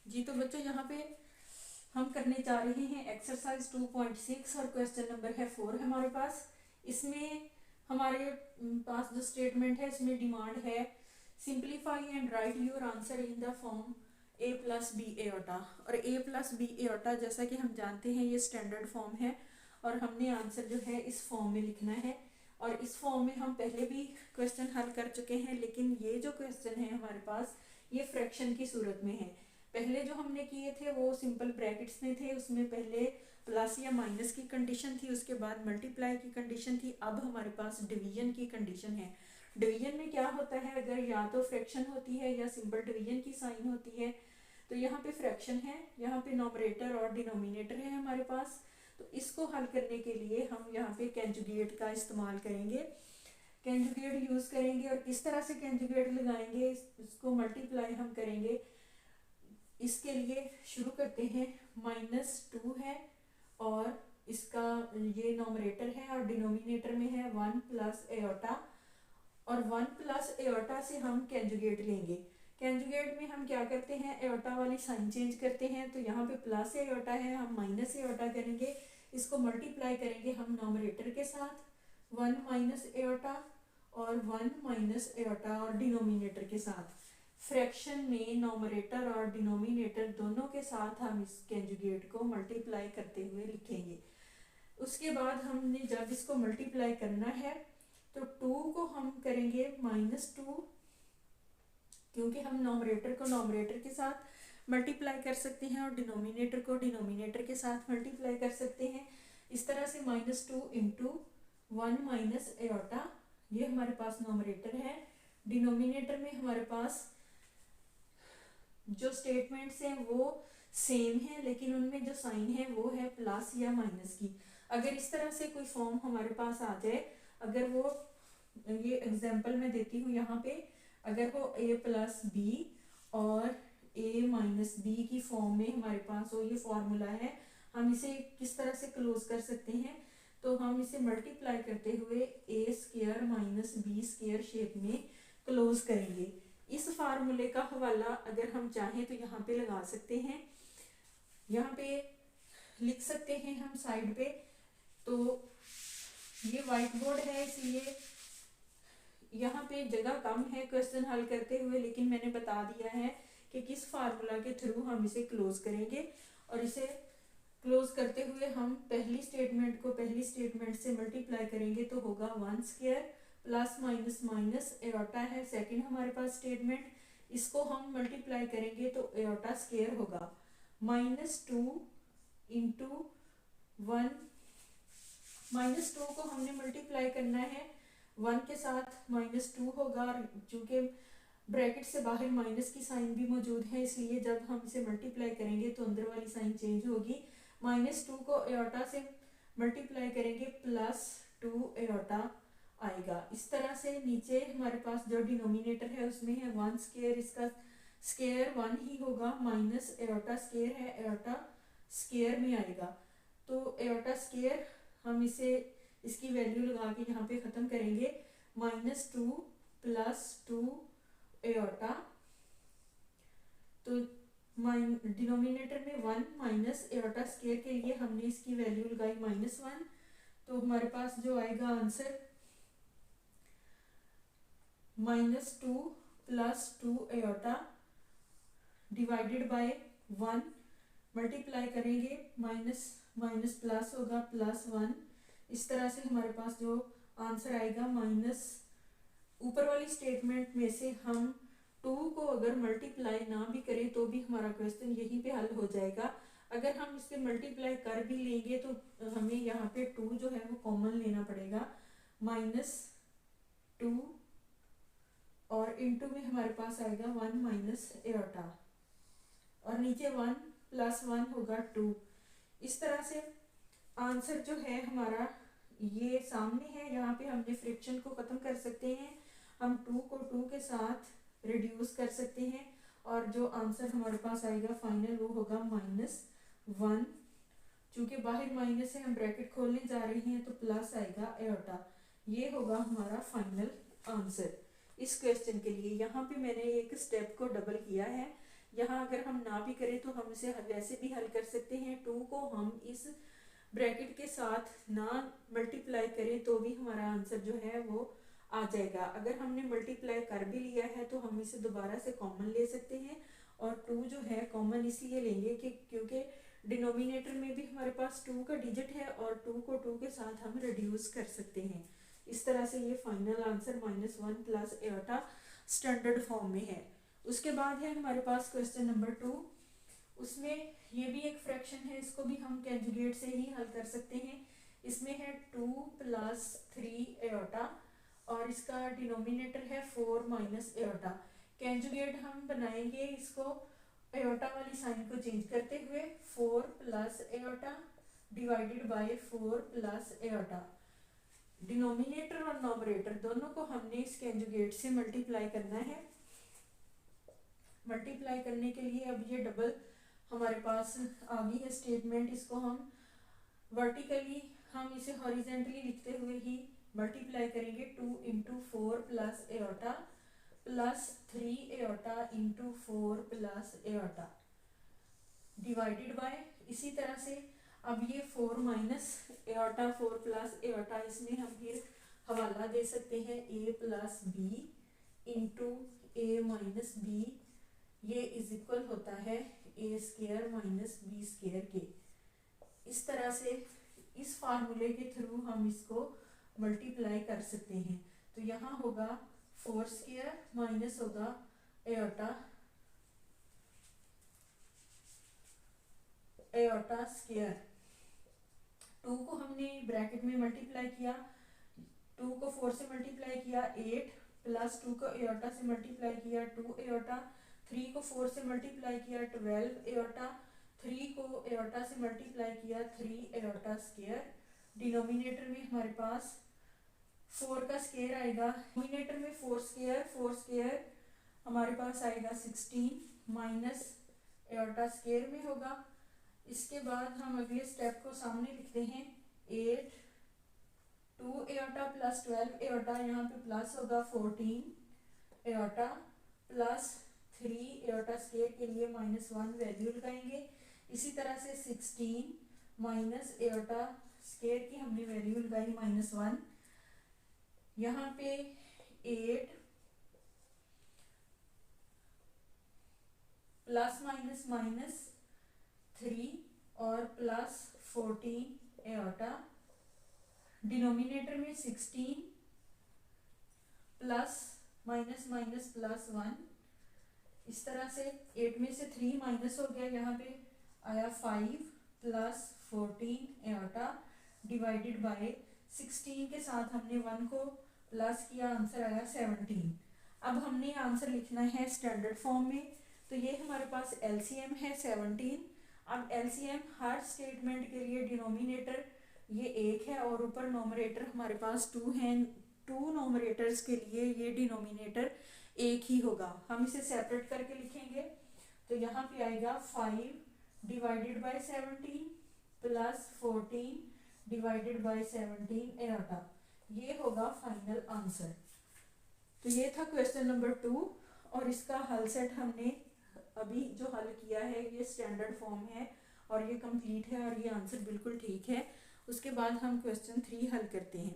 जी तो बच्चों यहाँ पे हम करने जा रहे हैं एक्सरसाइज 2.6 और क्वेश्चन नंबर है 4 हमारे पास। इसमें हमारे पास जो स्टेटमेंट है इसमें डिमांड है simplify and write your answer in the form a plus b iota. और a प्लस बी एओटा जैसा कि हम जानते हैं ये स्टैंडर्ड फॉर्म है और हमने आंसर जो है इस फॉर्म में लिखना है। और इस फॉर्म में हम पहले भी क्वेश्चन हल कर चुके हैं, लेकिन ये जो क्वेश्चन है हमारे पास ये फ्रैक्शन की सूरत में है। पहले जो हमने किए थे वो सिंपल ब्रैकेट्स में थे, उसमें पहले प्लस या माइनस की कंडीशन थी, उसके बाद मल्टीप्लाई की कंडीशन थी। अब हमारे पास डिवीजन की कंडीशन है। डिवीजन में क्या होता है, अगर या तो फ्रैक्शन होती है या सिंपल डिवीजन की साइन होती है। तो यहाँ पे फ्रैक्शन है, यहाँ पे नॉमरेटर और डिनोमिनेटर है हमारे पास। तो इसको हल करने के लिए हम यहाँ पे कंजुगेट का इस्तेमाल करेंगे, कंजुगेट यूज करेंगे। और किस तरह से कंजुगेट लगाएंगे, इसको मल्टीप्लाई हम करेंगे। इसके लिए शुरू करते हैं, -2 है और इसका ये नॉमरेटर है और डिनोमिनेटर में है 1 प्लस एओटा। और 1 प्लस एओटा से हम कंजुगेट लेंगे। कंजुगेट में हम क्या करते हैं, एओटा वाली साइन चेंज करते हैं। तो यहाँ पे प्लस एओटा है, हम माइनस एओटा करेंगे। इसको मल्टीप्लाई करेंगे हम नॉमरेटर के साथ 1 माइनस एओटा और 1 माइनस एओटा और डिनोमिनेटर के साथ। फ्रैक्शन में नॉमरेटर और डिनोमिनेटर दोनों के साथ हम इस कंजुगेट को मल्टीप्लाई करते हुए लिखेंगे। उसके बाद हमने जब इसको मल्टीप्लाई करना है तो 2 को हम करेंगे -2, क्योंकि हम नॉमरेटर को नॉमरेटर के साथ मल्टीप्लाई कर सकते हैं और डिनोमिनेटर को डिनोमिनेटर के साथ मल्टीप्लाई कर सकते हैं। इस तरह से -2 इंटू 1 माइनस एओटा, ये हमारे पास नॉमरेटर है। डिनोमिनेटर में हमारे पास जो स्टेटमेंट्स हैं वो सेम है, लेकिन उनमें जो साइन है वो है प्लस या माइनस की। अगर इस तरह से कोई फॉर्म हमारे पास आ जाए, अगर वो ये एग्जांपल मैं देती हूँ यहाँ पे, अगर वो a प्लस बी और a माइनस बी की फॉर्म में हमारे पास हो, ये फॉर्मूला है, हम इसे किस तरह से क्लोज कर सकते हैं। तो हम इसे मल्टीप्लाई करते हुए a square minus B square shape में क्लोज करेंगे। इस फार्मूले का हवाला अगर हम चाहें तो यहाँ पे लगा सकते हैं, यहाँ पे लिख सकते हैं हम साइड पे। तो ये व्हाइट बोर्ड है इसलिए यहाँ पे जगह कम है क्वेश्चन हल करते हुए, लेकिन मैंने बता दिया है कि किस फार्मूला के थ्रू हम इसे क्लोज करेंगे। और इसे क्लोज करते हुए हम पहली स्टेटमेंट को पहली स्टेटमेंट से मल्टीप्लाई करेंगे तो होगा 1 square plus minus minus aorta है सेकंड हमारे पास स्टेटमेंट, इसको हम मल्टीप्लाई करेंगे तो एओटा स्क्वायर होगा। -2 इंटू 1, -2 को हमने मल्टीप्लाई करना है 1 के साथ, -2 होगा। और चूंकि ब्रैकेट से बाहर माइनस की साइन भी मौजूद है, इसलिए जब हम इसे मल्टीप्लाई करेंगे तो अंदर वाली साइन चेंज होगी। -2 को एओटा से मल्टीप्लाई करेंगे +2 एओटा आएगा। इस तरह से नीचे हमारे पास जो डिनोमिनेटर है उसमें है 1 स्क्वायर, इसका स्क्वायर 1 ही होगा, माइनस एओटा स्क्वायर है, एओटा स्क्वायर में आएगा। तो एओटा स्क्वायर हम इसे इसकी वैल्यू लगा के यहाँ पे खत्म करेंगे, -2 + 2 एओटा। तो डिनोमिनेटर में 1 माइनस एओटा स्क्वायर के लिए हमने इसकी वैल्यू लगाई -1। तो हमारे पास जो आएगा answer -2 + 2 aorta divided by 1, multiply करेंगे माइनस माइनस प्लस होगा +1। इस तरह से हमारे पास जो आंसर आएगा माइनस, ऊपर वाली स्टेटमेंट में से हम 2 को अगर मल्टीप्लाई ना भी करें तो भी हमारा क्वेश्चन यहीं पे हल हो जाएगा। अगर हम इससे मल्टीप्लाई कर भी लेंगे तो हमें यहाँ पे 2 जो है वो कॉमन लेना पड़ेगा, -2 और इंटू में हमारे पास आएगा 1 माइनस एओटा और नीचे 1 + 1 होगा 2। इस तरह से आंसर जो है हमारा ये सामने है, यहाँ पे हमने फ्रिक्शन को खत्म कर सकते हैं, हम 2 को 2 के साथ रिड्यूस कर सकते हैं और जो आंसर हमारे पास आएगा फाइनल वो होगा -1। चूंकि बाहर माइनस है हम ब्रैकेट खोलने जा रहे हैं तो प्लस आएगा एओटा। ये होगा हमारा फाइनल आंसर इस क्वेश्चन के लिए। यहाँ पे मैंने एक स्टेप को डबल किया है, यहाँ अगर हम ना भी करें तो हम इसे वैसे भी हल कर सकते हैं। 2 को हम इस ब्रैकेट के साथ ना मल्टीप्लाई करें तो भी हमारा आंसर जो है वो आ जाएगा। अगर हमने मल्टीप्लाई कर भी लिया है तो हम इसे दोबारा से कॉमन ले सकते हैं, और 2 जो है कॉमन इसलिए लेंगे कि क्योंकि डिनोमिनेटर में भी हमारे पास 2 का डिजिट है और 2 को 2 के साथ हम रिड्यूस कर सकते हैं। इस तरह से ये final answer -1 plus iota standard form में है। उसके बाद है हमारे पास क्वेश्चन नंबर 2। उसमें ये भी एक फ्रैक्शन है, इसको भी हम कैंजुगेट से ही हल कर सकते हैं। इसमें है 2 + 3 एटा और इसका डिनोमिनेटर है 4 - एटा। कैंजुगेट हम बनाएंगे इसको एटा वाली साइन को चेंज करते हुए 4 + एटा डिवाइडेड बाय 4 + एटा। डिनोमिनेटर और नॉमरेटर दोनों को हमने इस कैंजुगेट से मल्टीप्लाई करना है। मल्टीप्लाई करने के लिए अब ये डबल हमारे पास आ गई है स्टेटमेंट। इसको हम वर्टिकली हम इसे हॉरिजेंटली लिखते हुए ही मल्टीप्लाई करेंगे। 2 × 4 + एटा plus 3 Etah × 4 + Etah divided by, इसी तरह से अब ये 4 - एटा 4 + एटा, इसमें हम फिर हवाला दे सकते हैं a + b × a - b, ये इज इक्वल होता है a² - b² के। इस तरह से इस फार्मूले के थ्रू हम इसको मल्टीप्लाई कर सकते हैं। तो यहाँ होगा 4² माइनस होगा एटा स्क्वायर। 2 को हमने ब्रैकेट में मल्टीप्लाई किया, 2 को 4 से मल्टीप्लाई किया 8 प्लस 2 को एटा से मल्टीप्लाई किया 2 एटा, 3 को 4 से मल्टीप्लाई किया 12 एटा, 3 को एटा से मल्टीप्लाई किया 3 एटा स्क्वायर। डिनोमिनेटर में हमारे पास 4 का स्क्वायर आएगा, डिनोमिनेटर में 4 स्क्वायर हमारे पास आएगा 16 माइनस एटा स्क्वायर में होगा। इसके बाद हम अगले स्टेप को सामने लिखते हैं 8 2 एटा प्लस 12 एटा, यहाँ पे प्लस होगा 14 एटा प्लस 3 एटा स्क्वायर के लिए -1 वैल्यू लगाएंगे। इसी तरह से 16 माइनस एटा स्क्वायर की हमने वैल्यू लगाई -1। यहाँ पे 8 प्लस -3 और प्लस 14 एटा, डिनोमिनेटर में 16 प्लस -+1। इस तरह से 8 में से 3 माइनस हो गया, यहाँ पे आया 5 प्लस 14 एटा डिवाइडेड बाय 16 के साथ हमने 1 को प्लस किया, आंसर आया 17। अब हमने आंसर लिखना है स्टैंडर्ड फॉर्म में। तो ये हमारे पास एलसीएम है 17। अब एलसीएम हर स्टेटमेंट के लिए डिनोमिनेटर ये 1 है और ऊपर नोमरेटर हमारे पास 2 है। 2 नोमरेटर्स के लिए ये डिनोमिनेटर 1 ही होगा। हम इसे सेपरेट करके लिखेंगे तो यहाँ पे आएगा 5 divided by 17 plus 14 divided by 17 एटा, ये होगा फाइनल आंसर। तो ये था क्वेश्चन नंबर 2 और इसका हल सेट हमने अभी जो हल किया है ये स्टैंडर्ड फॉर्म है और ये कंप्लीट है और ये आंसर बिल्कुल ठीक है। उसके बाद हम क्वेश्चन 3 हल करते हैं।